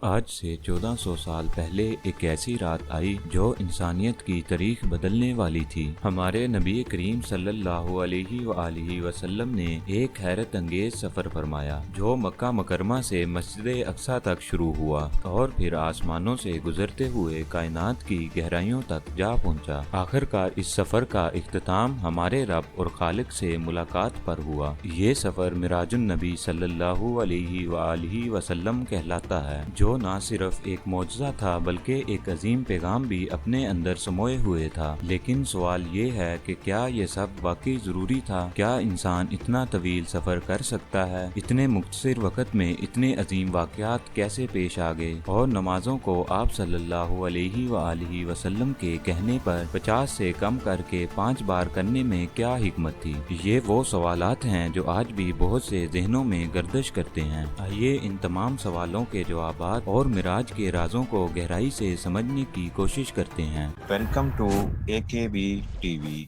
آج سے 1400 سال پہلے ایک ایسی رات آئی جو انسانیت کی تاریخ بدلنے والی تھی۔ ہمارے نبی کریم صلی اللہ علیہ وآلہ وسلم نے ایک حیرت انگیز سفر فرمایا جو مکہ مکرمہ سے مسجد اقصی تک شروع ہوا اور پھر آسمانوں سے گزرتے ہوئے کائنات کی گہرائیوں تک جا پہنچا۔ آخر کار اس سفر کا اختتام ہمارے رب اور خالق سے ملاقات پر ہوا۔ یہ سفر معراج النبی صلی اللہ علیہ وآلہ وسلم کہلاتا ہے، جو نہ صرف ایک معجزہ تھا بلکہ ایک عظیم پیغام بھی اپنے اندر سموئے ہوئے تھا۔ لیکن سوال یہ ہے کہ کیا یہ سب واقعی ضروری تھا؟ کیا انسان اتنا طویل سفر کر سکتا ہے؟ اتنے مختصر وقت میں اتنے عظیم واقعات کیسے پیش آ گئے؟ اور نمازوں کو آپ صلی اللہ علیہ وآلہ وسلم کے کہنے پر 50 سے کم کر کے 5 بار کرنے میں کیا حکمت تھی؟ یہ وہ سوالات ہیں جو آج بھی بہت سے ذہنوں میں گردش کرتے ہیں۔ آئیے ان تمام سوالوں کے جوابات اور معراج کے رازوں کو گہرائی سے سمجھنے کی کوشش کرتے ہیں۔ Welcome to AKB TV۔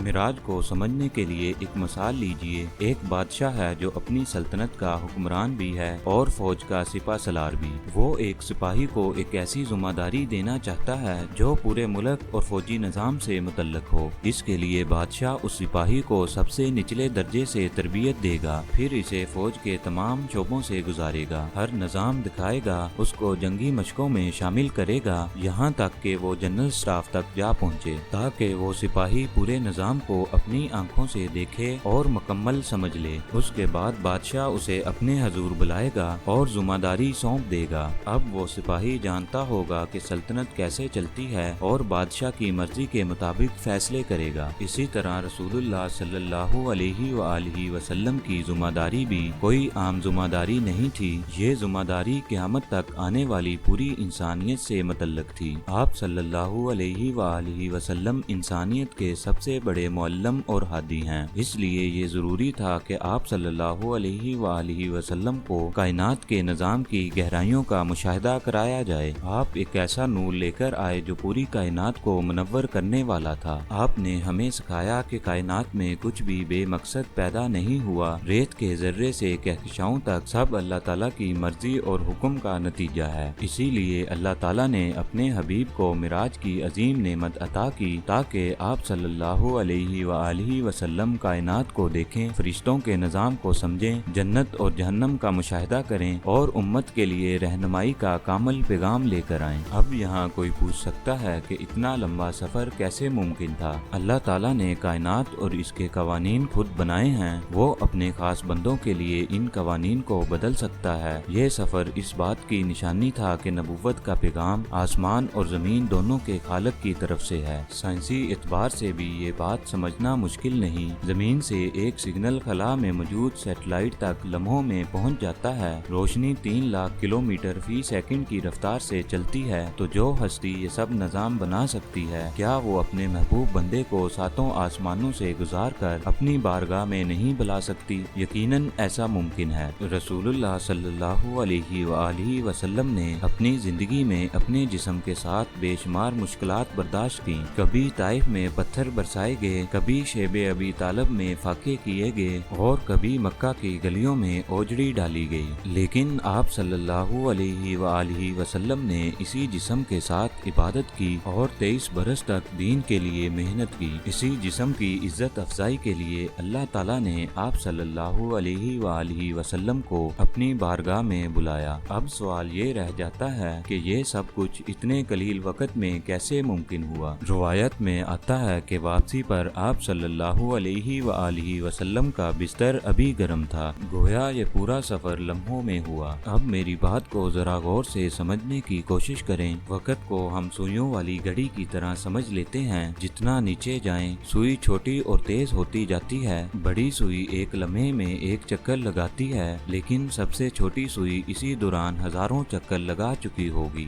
Miraj کو سمجھنے کے لیے ایک مثال لیجئے۔ ایک بادشاہ ہے جو اپنی سلطنت کا حکمران بھی ہے اور فوج کا سپہ سالار بھی۔ وہ ایک سپاہی کو ایک ایسی ذمہ داری دینا چاہتا ہے جو پورے ملک اور فوجی نظام سے متعلق ہو۔ اس کے لیے بادشاہ اس سپاہی کو سب سے نچلے درجے سے تربیت دے گا، پھر اسے فوج کے تمام شعبوں سے گزارے گا، ہر نظام دکھائے گا، اس کو جنگی مشقوں میں شامل کرے گا، یہاں تک کہ وہ جنرل سٹاف تک جا پہنچے، تاکہ وہ سپاہی پورے نظام کو اپنی آنکھوں سے دیکھے اور مکمل سمجھ لے۔ اس کے بعد بادشاہ اسے اپنے حضور بلائے گا اور ذمہ داری سونپ دے گا۔ اب وہ سپاہی جانتا ہوگا کہ سلطنت کیسے چلتی ہے اور بادشاہ کی مرضی کے مطابق فیصلے کرے گا۔ اسی طرح رسول اللہ صلی اللہ علیہ وآلہ وسلم کی ذمہ داری بھی کوئی عام ذمہ داری نہیں تھی۔ یہ ذمہ داری قیامت تک آنے والی پوری انسانیت سے متعلق تھی۔ آپ صلی اللہ علیہ وآلہ وسلم انسانیت کے سب سے بڑے معلم اور ہادی ہیں، اس لیے یہ ضروری تھا کہ آپ صلی اللہ علیہ وآلہ وسلم کو کائنات کے نظام کی گہرائیوں کا مشاہدہ کرایا جائے۔ آپ ایک ایسا نور لے کر آئے جو پوری کائنات کو منور کرنے والا تھا۔ آپ نے ہمیں سکھایا کہ کائنات میں کچھ بھی بے مقصد پیدا نہیں ہوا، ریت کے ذرے سے کہکشاؤں تک سب اللہ تعالیٰ کی مرضی اور حکم کا نتیجہ ہے۔ اسی لیے اللہ تعالیٰ نے اپنے حبیب کو معراج کی عظیم نعمت عطا کی تاکہ آپ صلی اللہ علیہ وآلہ وسلم کائنات کو دیکھیں، فرشتوں کے نظام کو سمجھیں، جنت اور جہنم کا مشاہدہ کریں اور امت کے لیے رہنمائی کا کامل پیغام لے کر آئیں۔ اب یہاں کوئی پوچھ سکتا ہے کہ اتنا لمبا سفر کیسے ممکن تھا؟ اللہ تعالیٰ نے کائنات اور اس کے قوانین خود بنائے ہیں، وہ اپنے خاص بندوں کے لیے ان قوانین کو بدل سکتا ہے۔ یہ سفر اس بات کی نشانی تھا کہ نبوت کا پیغام آسمان اور زمین دونوں کے خالق کی طرف سے ہے۔ سائنسی اعتبار سے بھی یہ بات سمجھنا مشکل نہیں۔ زمین سے ایک سگنل خلا میں موجود سیٹلائٹ تک لمحوں میں پہنچ جاتا ہے۔ روشنی 3 لاکھ کلومیٹر فی سیکنڈ کی رفتار سے چلتی ہے، تو جو ہستی یہ سب نظام بنا سکتی ہے، کیا وہ اپنے محبوب بندے کو 7 آسمانوں سے گزار کر اپنی بارگاہ میں نہیں بلا سکتی؟ یقیناً ایسا ممکن ہے۔ رسول اللہ صلی اللہ علیہ وآلہ وسلم نے اپنی زندگی میں اپنے جسم کے ساتھ بے شمار مشکلات برداشت کی۔ کبھی طائف میں پتھر برسائے گئے، کبھی شیب ابی طالب میں فاقے کیے گئے اور کبھی مکہ کی گلیوں میں اوجڑی ڈالی گئی، لیکن آپ صلی اللہ علیہ وآلہ وسلم نے اسی جسم کے ساتھ عبادت کی اور 23 برس تک دین کے لیے محنت کی۔ اسی جسم کی عزت افزائی کے لیے اللہ تعالیٰ نے آپ صلی اللہ علیہ وآلہ وسلم کو اپنی بارگاہ میں بلایا۔ اب سوال یہ رہ جاتا ہے کہ یہ سب کچھ اتنے قلیل وقت میں کیسے ممکن ہوا؟ روایت میں آتا ہے کہ واپسی پر آپ صلی اللہ علیہ وآلہ وسلم کا بستر ابھی گرم تھا، گویا یہ پورا سفر لمحوں میں ہوا۔ اب میری بات کو ذرا غور سے سمجھنے کی کوشش کریں۔ وقت کو ہم سوئیوں والی گھڑی کی طرح سمجھ لیتے ہیں، جتنا نیچے جائیں سوئی چھوٹی اور تیز ہوتی جاتی ہے۔ بڑی سوئی ایک لمحے میں ایک چکر لگاتی ہے، لیکن سب سے چھوٹی سوئی اسی دوران ہزاروں چکر لگا چکی ہوگی۔